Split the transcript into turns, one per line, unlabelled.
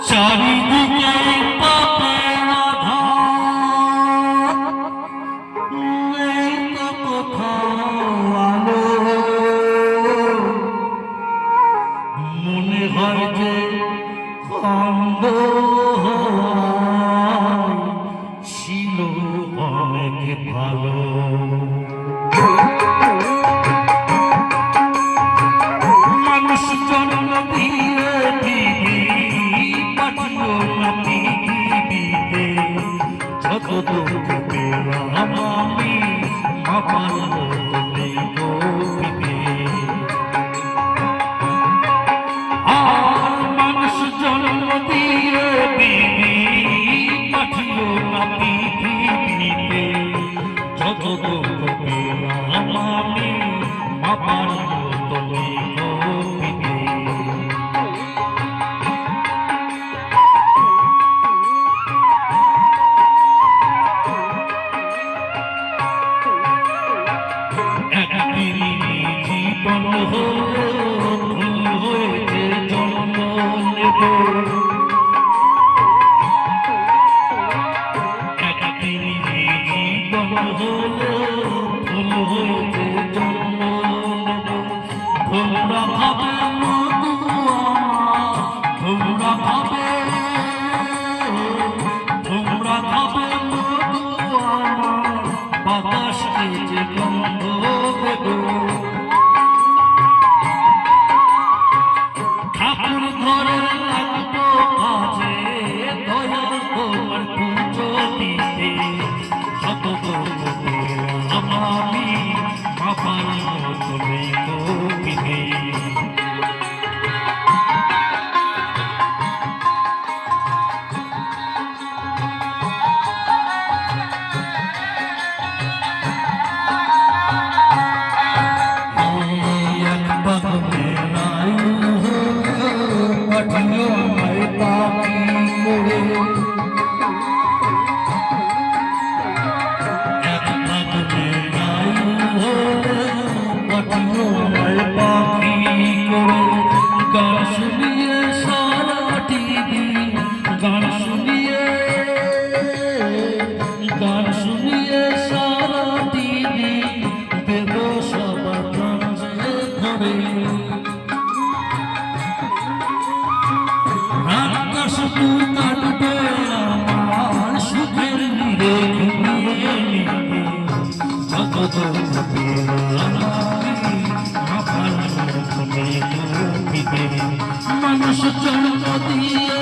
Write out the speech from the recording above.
চারিদিকে পাপের আধার, নেই তো কোথাও আলো। মনে হয় যে খন্ড ছিল অনেক ভালো। মানুষ জন্ম দিয়ে পাঠিও না পৃথিবীতে, যত দুঃখ পেলাম আমি মাপার মতো নেই গোপীতে। আর মানুষ জন্ম দিয়ে পাঠিও না পৃথিবীতে, যত দুঃখ পেলাম আমি মাপার মতো নেই গোপীতে। জীবন হয়েছে জন্ম নেব, একদিন জীবন ফুল হয়েছে জন্ম নেব। তোমরা ভাবে মধু আমার, তোমরা ভাবে মধু আমার, বাতাসকে যে গন্ধ দেব। ঠাকুর ঘরে লাগবো কাজে, দয়া তোমার পুজো দিতে, যত আমি বাবার মতো নেই গোপীতে। পাঠিও আমায় পাখি করে, এক ভাগে নাই পাঠিও আমায় পাখি করে। গান শুনিয়ে সারাটি দিন, গান শুনিয়ে সারাটি দিন দেব সবার প্রাণে ধরে। রাতটা শুধু কাটবে আমার সুখের নীড়ে ঘুমিয়ে নিবে, যত দুঃখ পেলাম আমি মাথার মতো নেই গোপীতে। মানুষ জন্ম দিয়ে